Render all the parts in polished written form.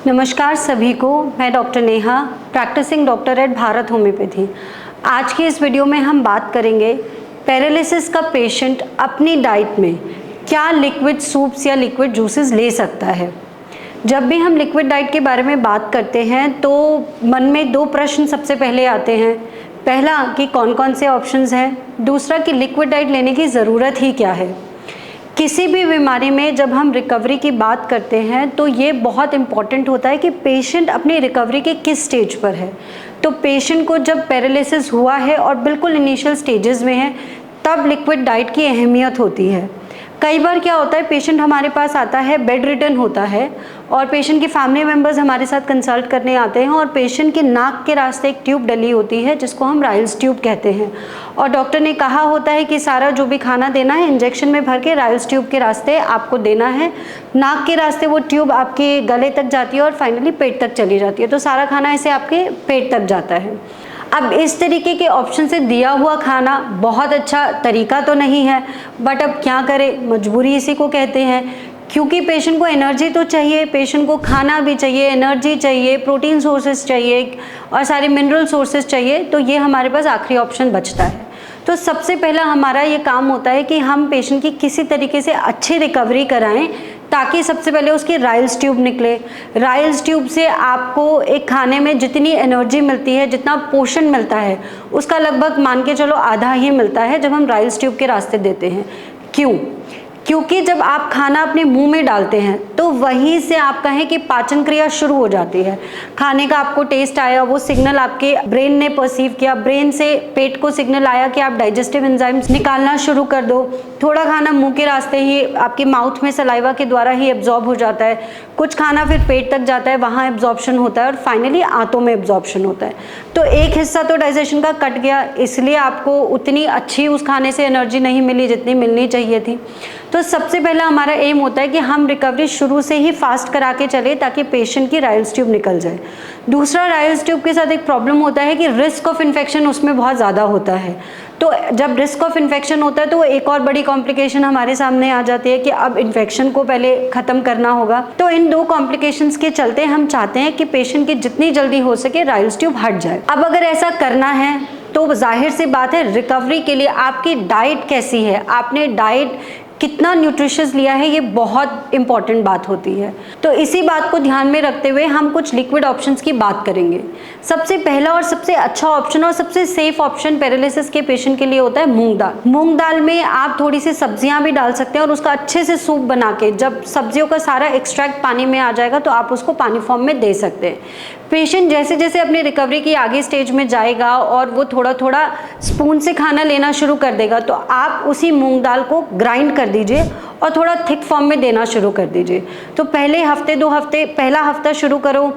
नमस्कार सभी को, मैं doctor Neha, practising doctor at Bharat homeopathy. आज की इस वीडियो में हम बात करेंगे पैरालिसिस का पेशेंट अपनी डाइट में क्या लिक्विड सूप्स या लिक्विड जूसेस ले सकता है। जब भी हम लिक्विड डाइट के बारे में बात करते हैं तो मन में दो प्रश्न सबसे पहले आते हैं। पहला कि कौन कौन से ऑप्शंस हैं, दूसरा कि लिक्विड डाइट लेने की ज़रूरत ही क्या है। किसी भी बीमारी में जब हम रिकवरी की बात करते हैं तो ये बहुत इम्पॉर्टेंट होता है कि पेशेंट अपनी रिकवरी के किस स्टेज पर है। तो पेशेंट को जब पैरालिसिस हुआ है और बिल्कुल इनिशियल स्टेजेस में है तब लिक्विड डाइट की अहमियत होती है। कई बार क्या होता है, पेशेंट हमारे पास आता है, बेड रिटन होता है और पेशेंट की फैमिली मेम्बर्स हमारे साथ कंसल्ट करने आते हैं और पेशेंट के नाक के रास्ते एक ट्यूब डली होती है जिसको हम राइल्स ट्यूब कहते हैं और डॉक्टर ने कहा होता है कि सारा जो भी खाना देना है इंजेक्शन में भर के राइल्स ट्यूब के रास्ते आपको देना है। नाक के रास्ते वो ट्यूब आपके गले तक जाती है और फाइनली पेट तक चली जाती है, तो सारा खाना ऐसे आपके पेट तक जाता है। अब इस तरीके के ऑप्शन से दिया हुआ खाना बहुत अच्छा तरीका तो नहीं है, बट अब क्या करें, मजबूरी इसी को कहते हैं। क्योंकि पेशेंट को एनर्जी तो चाहिए, पेशेंट को खाना भी चाहिए, एनर्जी चाहिए, प्रोटीन सोर्सेज चाहिए और सारे मिनरल सोर्सेज चाहिए, तो ये हमारे पास आखिरी ऑप्शन बचता है। तो सबसे पहला हमारा ये काम होता है कि हम पेशेंट की किसी तरीके से अच्छी रिकवरी कराएं ताकि सबसे पहले उसकी राइल्स ट्यूब निकले। राइल्स ट्यूब से आपको एक खाने में जितनी एनर्जी मिलती है, जितना पोषण मिलता है, उसका लगभग मान के चलो आधा ही मिलता है जब हम राइल्स ट्यूब के रास्ते देते हैं। क्यों? क्योंकि जब आप खाना अपने मुंह में डालते हैं तो वहीं से आप कहें कि पाचन क्रिया शुरू हो जाती है। खाने का आपको टेस्ट आया, वो सिग्नल आपके ब्रेन ने परसीव किया, ब्रेन से पेट को सिग्नल आया कि आप डाइजेस्टिव एंजाइम्स निकालना शुरू कर दो। थोड़ा खाना मुंह के रास्ते ही आपके माउथ में सलाइवा के द्वारा ही एब्जॉर्ब हो जाता है, कुछ खाना फिर पेट तक जाता है, वहाँ एब्जॉर्प्शन होता है और फाइनली आंतों में एब्जॉर्प्शन होता है। तो एक हिस्सा तो डाइजेशन का कट गया, इसलिए आपको उतनी अच्छी उस खाने से एनर्जी नहीं मिली जितनी मिलनी चाहिए थी। तो सबसे पहला हमारा एम होता है कि हम रिकवरी शुरू से ही फास्ट करा के चले ताकि पेशेंट की राइल्स ट्यूब निकल जाए। दूसरा, राइल्स ट्यूब के साथ एक प्रॉब्लम होता है कि रिस्क ऑफ इन्फेक्शन उसमें बहुत ज़्यादा होता है। तो जब रिस्क ऑफ इन्फेक्शन होता है तो एक और बड़ी कॉम्प्लिकेशन हमारे सामने आ जाती है कि अब इन्फेक्शन को पहले ख़त्म करना होगा। तो इन दो कॉम्प्लिकेशंस के चलते हम चाहते हैं कि पेशेंट की जितनी जल्दी हो सके राइल्स ट्यूब हट जाए। अब अगर ऐसा करना है तो जाहिर सी बात है, रिकवरी के लिए आपकी डाइट कैसी है, आपने डाइट कितना न्यूट्रिशियस लिया है, ये बहुत इंपॉर्टेंट बात होती है। तो इसी बात को ध्यान में रखते हुए हम कुछ लिक्विड ऑप्शंस की बात करेंगे। सबसे पहला और सबसे अच्छा ऑप्शन और सबसे सेफ ऑप्शन पैरालिसिस के पेशेंट के लिए होता है मूंग दाल। मूंग दाल में आप थोड़ी सी सब्जियां भी डाल सकते हैं और उसका अच्छे से सूप बना के, जब सब्जियों का सारा एक्सट्रैक्ट पानी में आ जाएगा तो आप उसको पानी फॉर्म में दे सकते हैं। पेशेंट जैसे जैसे अपनी रिकवरी की आगे स्टेज में जाएगा और वो थोड़ा थोड़ा स्पून से खाना लेना शुरू कर देगा, तो आप उसी मूंग दाल को ग्राइंड कर दीजिए और थोड़ा थिक फॉर्म में देना शुरू कर दीजिए। तो पहले हफ्ते 2 हफ्ते, पहला हफ्ता शुरू करो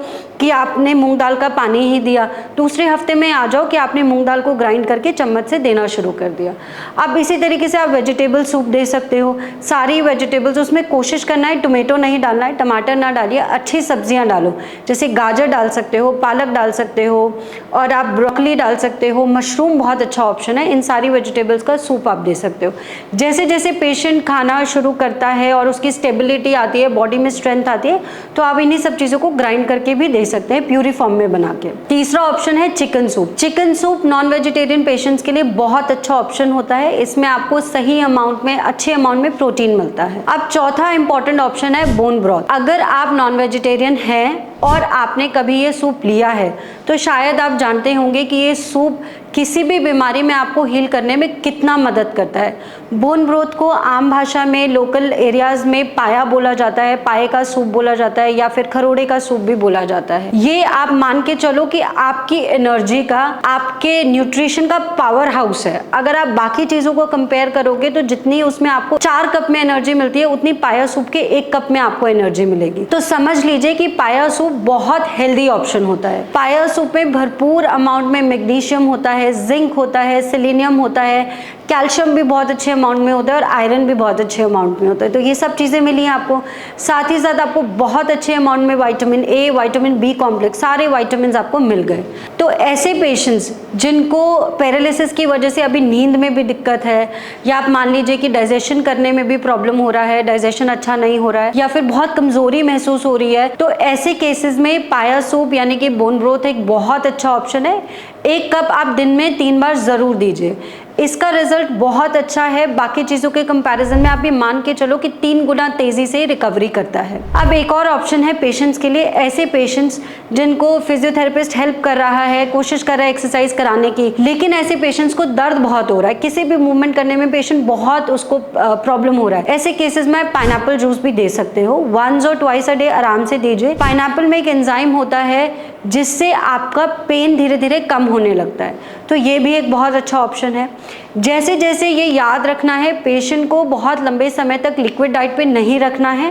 कि आपने मूंग दाल का पानी ही दिया, दूसरे हफ्ते में आ जाओ कि आपने मूंग दाल को ग्राइंड करके चम्मच से देना शुरू कर दिया। अब इसी तरीके से आप वेजिटेबल सूप दे सकते हो। सारी वेजिटेबल्स, उसमें कोशिश करना है टोमेटो नहीं डालना है, टमाटर ना डालिए, अच्छी सब्जियां डालो। जैसे गाजर डाल सकते हो, पालक डाल सकते हो और आप ब्रोकली डाल सकते हो, मशरूम बहुत अच्छा ऑप्शन है। इन सारी वेजिटेबल्स का सूप आप दे सकते हो। जैसे जैसे पेशेंट खाना शुरू करता है और उसकी स्टेबिलिटी आती है, बॉडी में स्ट्रेंथ आती है, तो आप इन्हीं सब चीज़ों को ग्राइंड करके भी दे सकते हैं, प्यूरी फॉर्म में बना के। तीसरा ऑप्शन है chicken soup. Chicken soup non vegetarian patients के लिए बहुत अच्छा ऑप्शन होता है। इसमें आपको सही अमाउंट में, अच्छे अमाउंट में प्रोटीन मिलता है। अब चौथा इंपॉर्टेंट ऑप्शन है बोन ब्रॉथ। अगर आप नॉन वेजिटेरियन हैं और आपने कभी ये सूप लिया है तो शायद आप जानते होंगे कि ये सूप किसी भी बीमारी में आपको हील करने में कितना मदद करता है। बोन ब्रोथ को आम भाषा में लोकल एरियाज में पाया बोला जाता है, पाए का सूप बोला जाता है या फिर खरोड़े का सूप भी बोला जाता है। ये आप मान के चलो कि आपकी एनर्जी का, आपके न्यूट्रिशन का पावर हाउस है। अगर आप बाकी चीज़ों को कंपेयर करोगे तो जितनी उसमें आपको 4 कप में एनर्जी मिलती है उतनी पाया सूप के 1 कप में आपको एनर्जी मिलेगी। तो समझ लीजिए कि पाया सूप बहुत हेल्दी ऑप्शन होता है। पाया सूप में भरपूर अमाउंट में मैग्नीशियम होता है, जिंक होता है, सेलेनियम होता है, कैल्शियम भी बहुत अच्छे अमाउंट में होता है और आयरन भी बहुत अच्छे अमाउंट में होता है। तो ये सब चीज़ें मिली हैं आपको। साथ ही साथ आपको बहुत अच्छे अमाउंट में vitamin A, vitamin B complex, सारे विटामिन आपको मिल गए। तो ऐसे पेशेंट्स जिनको पैरालिसिस की वजह से अभी नींद में भी दिक्कत है, या आप मान लीजिए कि डाइजेशन करने में भी प्रॉब्लम हो रहा है, डाइजेशन अच्छा नहीं हो रहा है, या फिर बहुत कमजोरी महसूस हो रही है, तो ऐसे केसेस में पाया सूप यानी कि बोन ब्रोथ एक बहुत अच्छा ऑप्शन है। 1 कप आप दिन में 3 बार ज़रूर दीजिए। इसका रिजल्ट बहुत अच्छा है। बाकी चीज़ों के कंपैरिजन में आप ये मान के चलो कि 3 गुना तेज़ी से रिकवरी करता है। अब एक और ऑप्शन है पेशेंट्स के लिए, ऐसे पेशेंट्स जिनको फिजियोथेरेपिस्ट हेल्प कर रहा है, कोशिश कर रहा है एक्सरसाइज कराने की, लेकिन ऐसे पेशेंट्स को दर्द बहुत हो रहा है, किसी भी मूवमेंट करने में पेशेंट बहुत उसको प्रॉब्लम हो रहा है। ऐसे केसेस में पाइनएप्पल जूस भी दे सकते हो। 1 और 2 अ डे आराम से दीजिए। पाइनएप्पल में एक एंजाइम होता है जिससे आपका पेन धीरे धीरे कम होने लगता है, तो ये भी एक बहुत अच्छा ऑप्शन है। जैसे जैसे ये याद रखना है, पेशेंट को बहुत लंबे समय तक लिक्विड डाइट पे नहीं रखना है।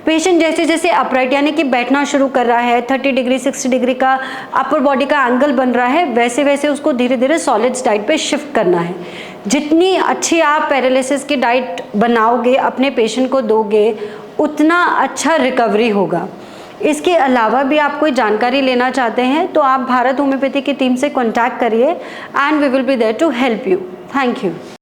पेशेंट जैसे जैसे अपराइट यानी कि बैठना शुरू कर रहा है, 30 डिग्री 60 डिग्री का अपर बॉडी का एंगल बन रहा है, वैसे वैसे उसको धीरे धीरे सॉलिड्स डाइट पे शिफ्ट करना है। जितनी अच्छी आप पैरालिसिस की डाइट बनाओगे, अपने पेशेंट को दोगे, उतना अच्छा रिकवरी होगा। इसके अलावा भी आप कोई जानकारी लेना चाहते हैं तो आप भारत होम्योपैथी की टीम से कॉन्टैक्ट करिए and we will be there to help you. Thank you.